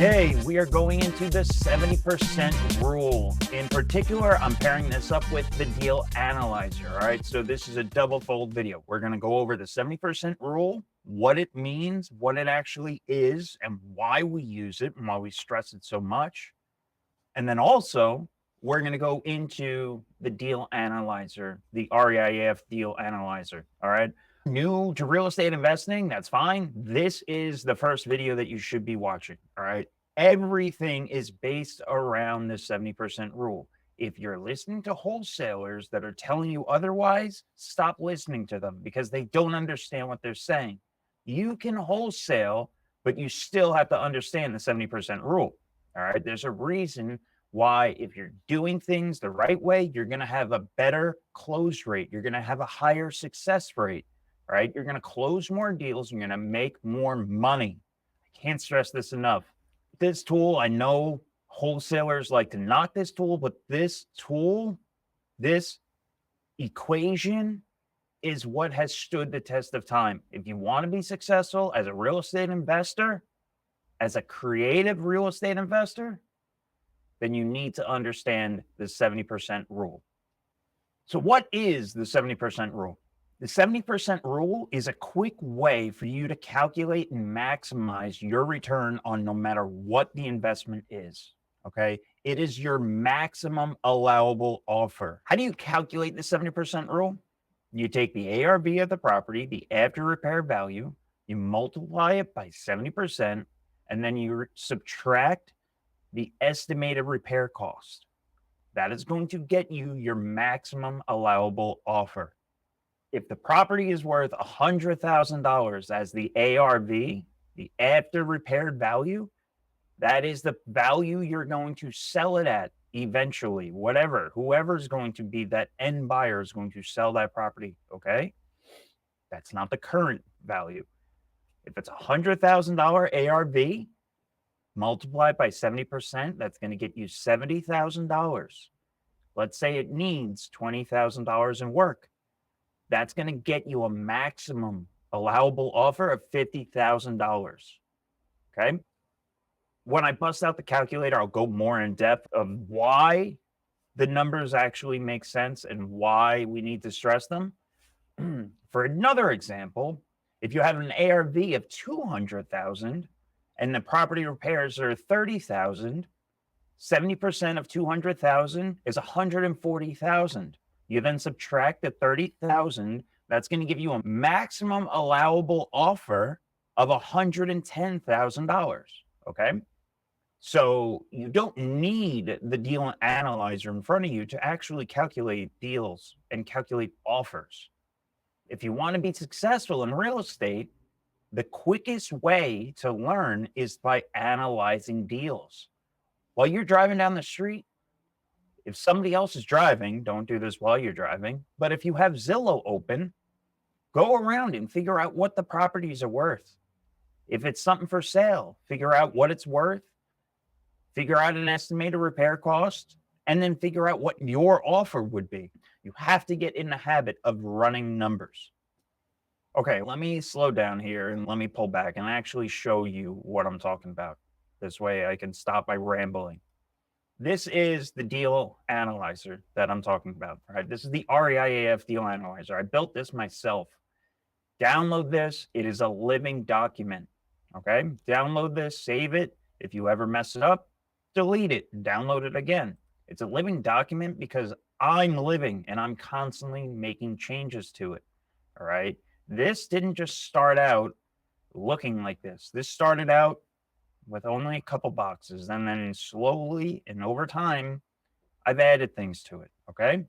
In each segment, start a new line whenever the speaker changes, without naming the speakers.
Today, we are going into the 70% rule. In particular, I'm pairing this up with the deal analyzer. All right, so this is a double fold video. We're going to go over the 70% rule, what it means, what it actually is, and why we use it and why we stress it so much. And then also, we're going to go into the deal analyzer, the REIF deal analyzer. All right. New to real estate investing, that's fine. This is the first video that you should be watching. All right. Everything is based around the 70% rule. If you're listening to wholesalers that are telling you otherwise, stop listening to them because they don't understand what they're saying. You can wholesale, but you still have to understand the 70% rule. All right. There's a reason why, if you're doing things the right way, you're going to have a better close rate. You're going to have a higher success rate, right? You're going to close more deals. You're going to make more money. I can't stress this enough. This tool, I know wholesalers like to knock this tool, but this tool, this equation is what has stood the test of time. If you want to be successful as a real estate investor, as a creative real estate investor, then you need to understand the 70% rule. So what is the 70% rule? The 70% rule is a quick way for you to calculate and maximize your return on no matter what the investment is, okay? It is your maximum allowable offer. How do you calculate the 70% rule? You take the ARV of the property, the after repair value, you multiply it by 70%, and then you subtract the estimated repair cost. That is going to get you your maximum allowable offer. If the property is worth $100,000 as the ARV, the after repaired value, that is the value you're going to sell it at eventually. Whoever's going to be that end buyer is going to sell that property, okay? That's not the current value. If it's $100,000 ARV, multiply by 70%, that's going to get you $70,000. Let's say it needs $20,000 in work. That's going to get you a maximum allowable offer of $50,000. Okay. When I bust out the calculator, I'll go more in depth of why the numbers actually make sense and why we need to stress them. For another example, if you have an ARV of 200,000 and the property repairs are 30,000, 70% of 200,000 is 140,000. You then subtract the 30,000, that's going to give you a maximum allowable offer of $110,000. Okay. So you don't need the deal analyzer in front of you to actually calculate deals and calculate offers. If you want to be successful in real estate, the quickest way to learn is by analyzing deals. While you're driving down the street, if somebody else is driving, don't do this while you're driving, but if you have Zillow open, go around and figure out what the properties are worth. If it's something for sale, figure out what it's worth, figure out an estimated repair cost, and then figure out what your offer would be. You have to get in the habit of running numbers. Okay, let me slow down here and let me pull back and actually show you what I'm talking about. This way I can stop my rambling. This is the deal analyzer that I'm talking about, right? This is the REIF deal analyzer. I built this myself. Download this. It is a living document, okay? Download this, save it. If you ever mess it up, delete it, and download it again. It's a living document because I'm living and I'm constantly making changes to it, all right? This didn't just start out looking like this. This started out with only a couple boxes, and then slowly and over time, I've added things to it, okay?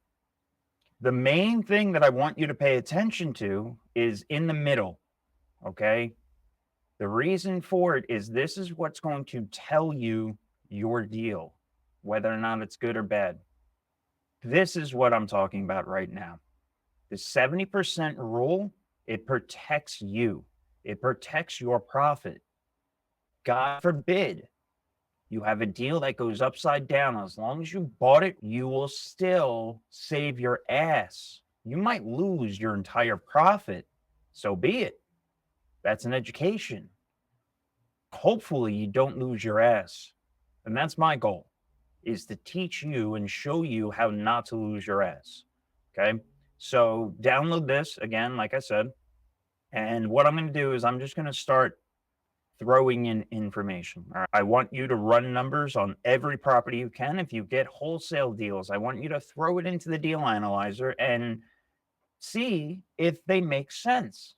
The main thing that I want you to pay attention to is in the middle, okay? The reason for it is this is what's going to tell you your deal, whether or not it's good or bad. This is what I'm talking about right now. The 70% rule, it protects you. It protects your profit. God forbid you have a deal that goes upside down. As long as you bought it, you will still save your ass. You might lose your entire profit. So be it. That's an education. hopefully you don't lose your ass. And that's my goal, is to teach you and show you how not to lose your ass. Okay. So download this again, like I said. And what I'm going to do is I'm just going to start throwing in information. All right? I want you to run numbers on every property you can. If you get wholesale deals, I want you to throw it into the deal analyzer and see if they make sense.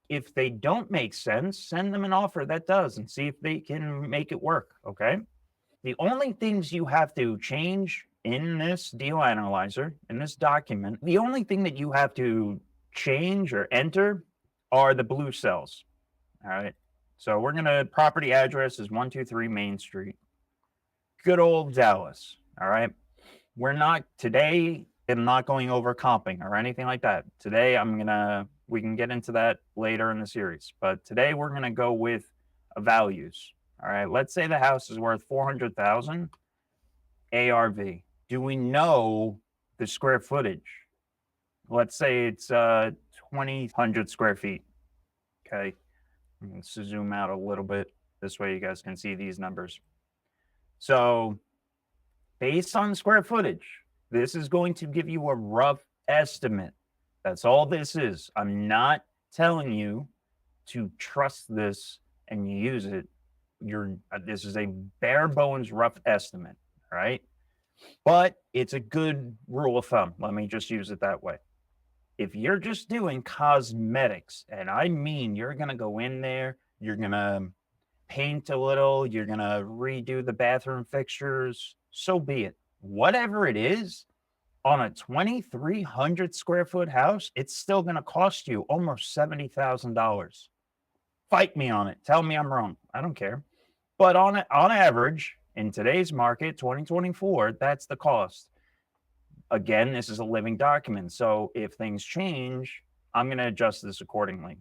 If they don't make sense, send them an offer that does and see if they can make it work. Okay. The only things you have to change in this deal analyzer, in this document, the only thing that you have to change or enter are the blue cells. All right. So we're going to, property address is 123 Main Street. Good old Dallas. All right. We're not today, I'm not going over comping or anything like that. Today, we can get into that later in the series. But today, we're going to go with values. All right. Let's say the house is worth 400,000 ARV. Do we know the square footage? Let's say it's 2,000 square feet. Okay. Let's zoom out a little bit. This way you guys can see these numbers. So based on square footage, this is going to give you a rough estimate. That's all this is. I'm not telling you to trust this and use it. This is a bare bones rough estimate, right? But it's a good rule of thumb. Let me just use it that way. If you're just doing cosmetics, and I mean you're going to go in there, you're going to paint a little, you're going to redo the bathroom fixtures, so be it. Whatever it is, on a 2,300 square foot house, it's still going to cost you almost $70,000. Fight me on it. Tell me I'm wrong. I don't care. But on average, in today's market, 2024, that's the cost. Again, this is a living document. So if things change, I'm going to adjust this accordingly.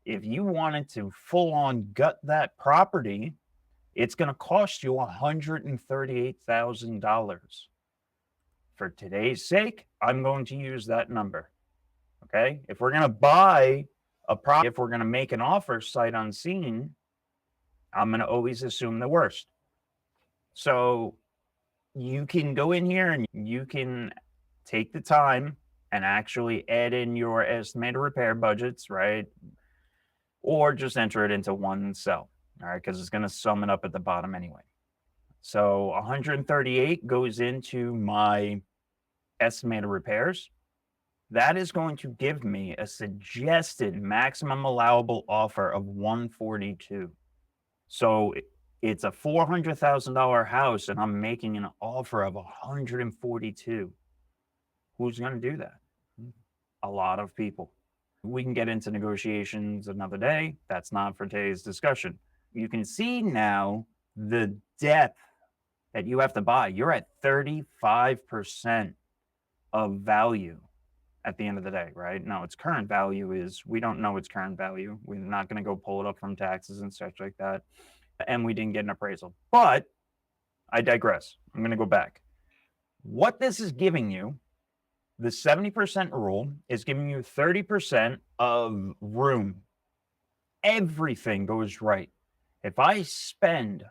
If you wanted to full on gut that property, it's going to cost you $138,000. For today's sake, I'm going to use that number. Okay. If we're going to buy a property, if we're going to make an offer sight unseen, I'm going to always assume the worst. So you can go in here and you can take the time and actually add in your estimated repair budgets, right? Or just enter it into one cell, all right? Because it's going to sum it up at the bottom anyway. So 138 goes into my estimated repairs. That is going to give me a suggested maximum allowable offer of 142. So it's a $400,000 house and I'm making an offer of 142. Who's going to do that? A lot of people. We can get into negotiations another day. That's not for today's discussion. You can see now the depth that you have to buy. You're at 35% of value at the end of the day, right? Now, its current value is, we don't know its current value. We're not going to go pull it up from taxes and such like that. And we didn't get an appraisal. But I digress. I'm going to go back. What this is giving you, the 70% rule, is giving you 30% of room. Everything goes right. If I spend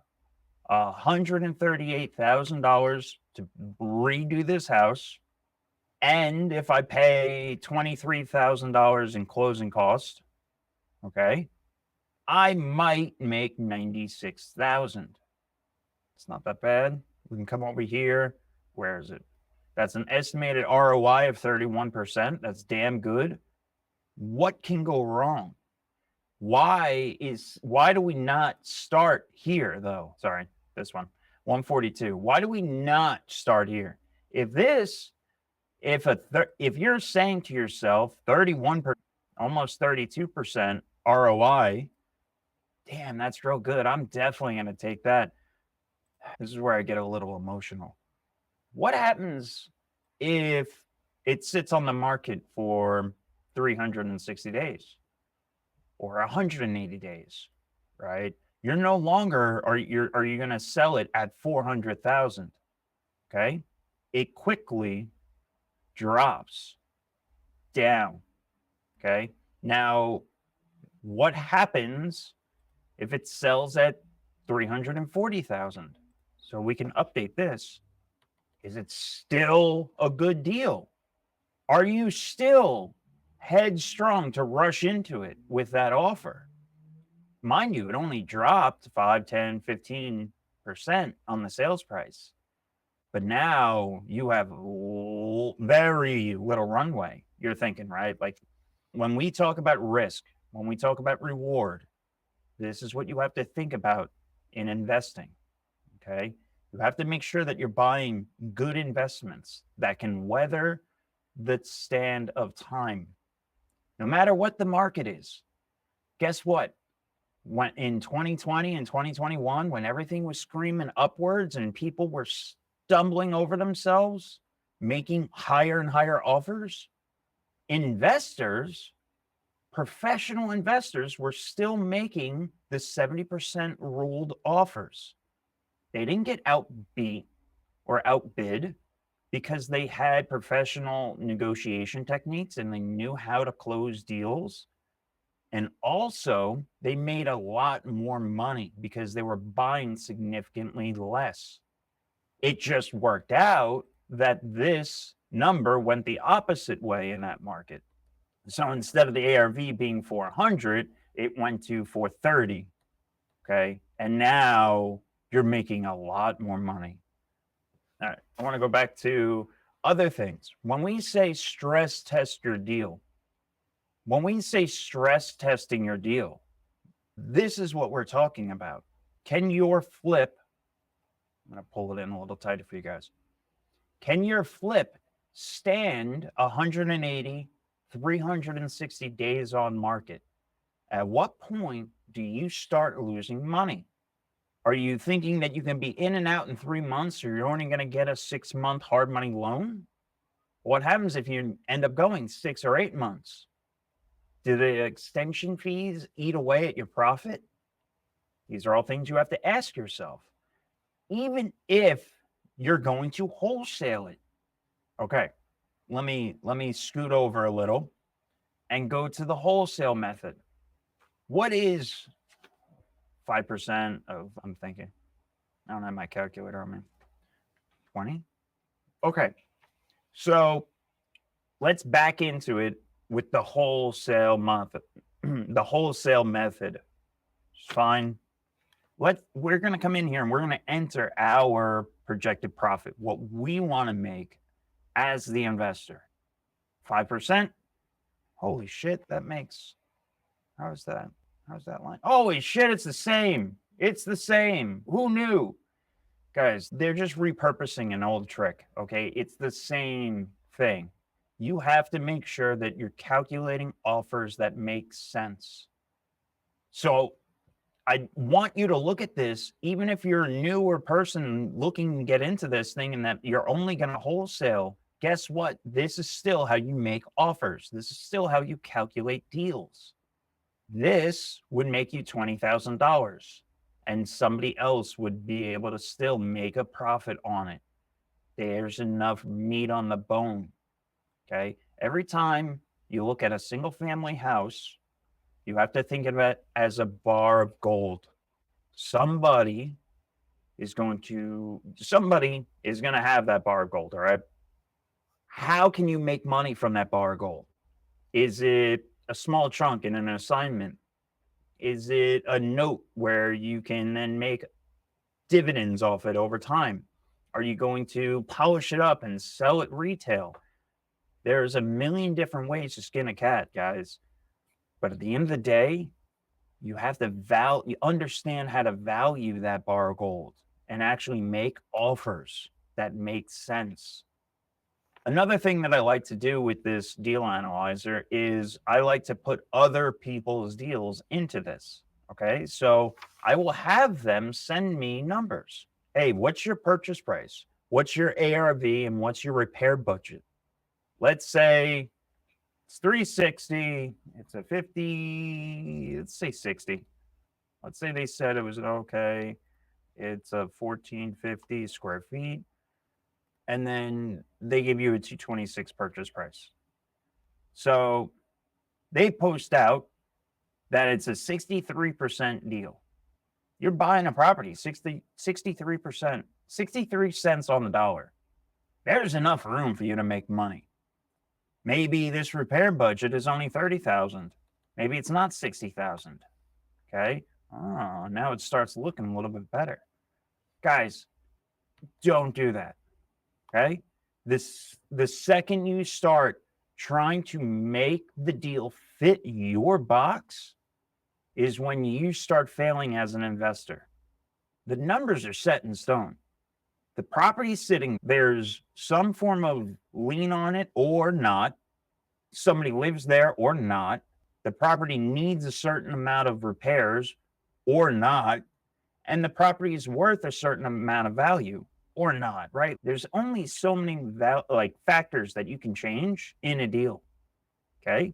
$138,000 to redo this house, and if I pay $23,000 in closing costs, okay, I might make $96,000. It's not that bad. We can come over here. Where is it? That's an estimated ROI of 31%. That's damn good. What can go wrong? Why do we not start here though? Sorry, this one, 142. Why do we not start here? If you're saying to yourself 31%, almost 32% ROI, damn, that's real good. I'm definitely going to take that. This is where I get a little emotional. What happens if it sits on the market for 360 days or 180 days, right? You're no longer, are you going to sell it at 400,000? Okay. It quickly drops down. Okay. Now, what happens if it sells at 340,000. So we can update this. Is it still a good deal? Are you still headstrong to rush into it with that offer? Mind you, it only dropped 5, 10, 15% on the sales price. But now you have very little runway. You're thinking, right? Like when we talk about risk, when we talk about reward, this is what you have to think about in investing. Okay. You have to make sure that you're buying good investments that can weather the stand of time. No matter what the market is, guess what? When in 2020 and 2021, when everything was screaming upwards and people were stumbling over themselves, making higher and higher offers, investors, professional investors, were still making the 70% ruled offers. They didn't get outbeat or outbid because they had professional negotiation techniques and they knew how to close deals. And also, they made a lot more money because they were buying significantly less. It just worked out that this number went the opposite way in that market. So instead of the ARV being 400, it went to 430. Okay. And now you're making a lot more money. All right. I want to go back to other things. When we say stress test your deal, when we say stress testing your deal, this is what we're talking about. Can your flip, I'm going to pull it in a little tighter for you guys. Can your flip stand 180, 360 days on market? At what point do you start losing money? Are you thinking that you can be in and out in 3 months, or you're only going to get a 6-month hard money loan? What happens if you end up going 6 or 8 months? Do the extension fees eat away at your profit? These are all things you have to ask yourself. Even if you're going to wholesale it. Okay, let me scoot over a little and go to the wholesale method. What is 5% of, I'm thinking, I don't have my calculator on me. 20? Okay, so let's back into it with the wholesale method. The wholesale method. Fine. We're going to come in here and we're going to enter our projected profit, what we want to make as the investor. 5%. Holy shit, that makes, how's that line? Holy shit, it's the same. It's the same. Who knew? Guys, they're just repurposing an old trick, okay? It's the same thing. You have to make sure that you're calculating offers that make sense. So I want you to look at this, even if you're a newer person looking to get into this thing and that you're only going to wholesale. Guess what? This is still how you make offers. This is still how you calculate deals. This would make you $20,000 and somebody else would be able to still make a profit on it. There's enough meat on the bone. Okay. Every time you look at a single family house, you have to think of it as a bar of gold. Somebody is going to have that bar of gold. All right. How can you make money from that bar of gold? Is it a small chunk in an assignment? Is it a note where you can then make dividends off it over time? Are you going to polish it up and sell it retail? There's a million different ways to skin a cat, guys. But at the end of the day, you have to understand how to value that bar of gold and actually make offers that make sense. Another thing that I like to do with this deal analyzer is I like to put other people's deals into this. Okay, so I will have them send me numbers. Hey, what's your purchase price? What's your ARV and what's your repair budget? Let's say it's 360, it's a 50, let's say 60. Let's say they said it was okay. It's a 1450 square feet. And then they give you a 226 purchase price. So they post out that it's a 63% deal. You're buying a property 63%, 63 cents on the dollar. There's enough room for you to make money. Maybe this repair budget is only 30,000. Maybe it's not 60,000. Okay. Oh, now it starts looking a little bit better. Guys, don't do that. Okay. The second you start trying to make the deal fit your box is when you start failing as an investor. The numbers are set in stone. The property's sitting, there's some form of lien on it or not. Somebody lives there or not. The property needs a certain amount of repairs or not. And the property is worth a certain amount of value or not, right? There's only so many factors that you can change in a deal. Okay.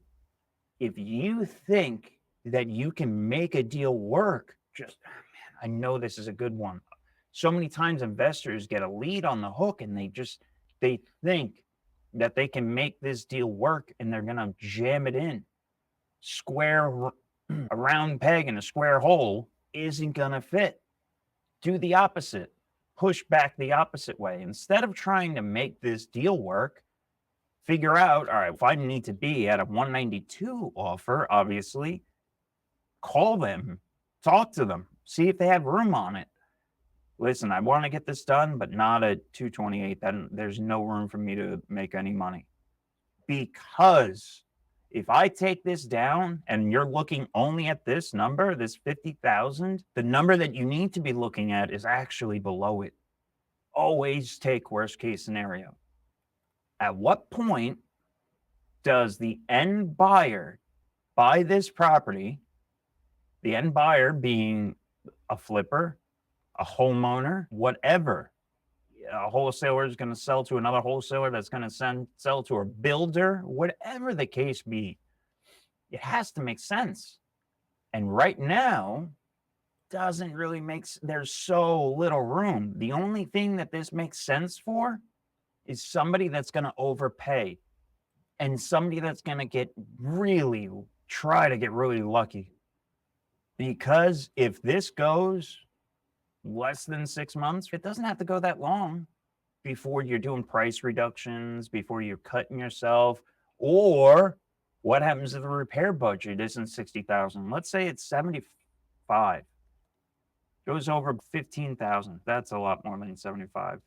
If you think that you can make a deal work, just, man, I know this is a good one. So many times investors get a lead on the hook and they think that they can make this deal work and they're going to jam it in. A round peg in a square hole isn't going to fit. Do the opposite. Push back the opposite way. Instead of trying to make this deal work, figure out, all right, if I need to be at a 192 offer, obviously, call them, talk to them, see if they have room on it. Listen, I want to get this done, but not at 228. Then there's no room for me to make any money. Because if I take this down and you're looking only at this number, this 50,000, the number that you need to be looking at is actually below it. Always take worst case scenario. At what point does the end buyer buy this property? The end buyer being a flipper, a homeowner, whatever. A wholesaler is going to sell to another wholesaler that's going to sell to a builder, whatever the case be. It has to make sense. And right now, doesn't really there's so little room. The only thing that this makes sense for is somebody that's going to overpay and somebody that's going to try to get really lucky. Because if this goes less than 6 months, it doesn't have to go that long before you're doing price reductions, before you're cutting yourself, or what happens if the repair budget isn't 60,000? Let's say it's 75. Goes over 15,000. That's a lot more than 75.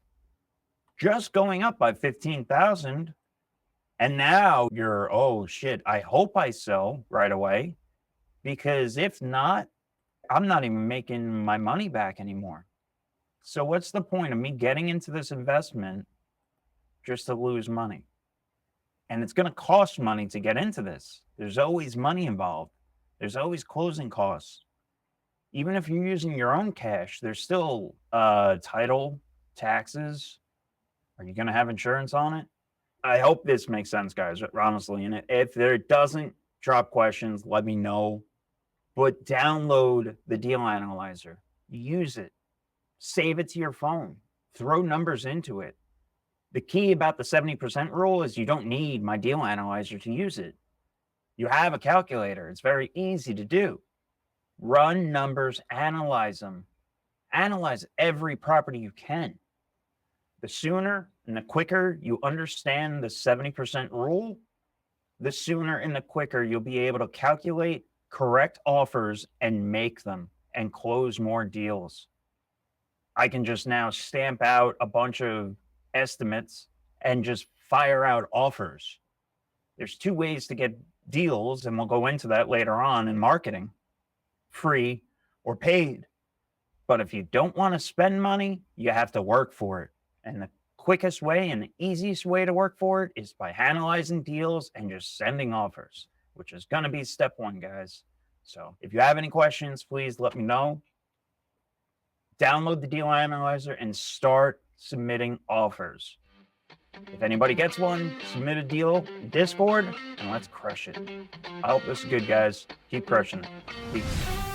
Just going up by 15,000. And now you're, oh shit, I hope I sell right away, because if not, I'm not even making my money back anymore. So what's the point of me getting into this investment just to lose money? And it's going to cost money to get into this. There's always money involved. There's always closing costs. Even if you're using your own cash, there's still title, taxes. Are you going to have insurance on it? I hope this makes sense, guys, honestly. And if there doesn't, drop questions, let me know. But download the deal analyzer, use it, save it to your phone, throw numbers into it. The key about the 70% rule is you don't need my deal analyzer to use it. You have a calculator. It's very easy to do. Run numbers, analyze them. Analyze every property you can. The sooner and the quicker you understand the 70% rule, the sooner and the quicker you'll be able to calculate correct offers and make them and close more deals. I can just now stamp out a bunch of estimates and just fire out offers. There's two ways to get deals, and we'll go into that later on in marketing: free or paid. But if you don't want to spend money, you have to work for it. And the quickest way and the easiest way to work for it is by analyzing deals and just sending offers, which is going to be step one, guys. So if you have any questions, please let me know. Download the deal analyzer and start submitting offers. If anybody gets one, submit a deal in Discord and let's crush it. I hope this is good, guys. Keep crushing it. Peace.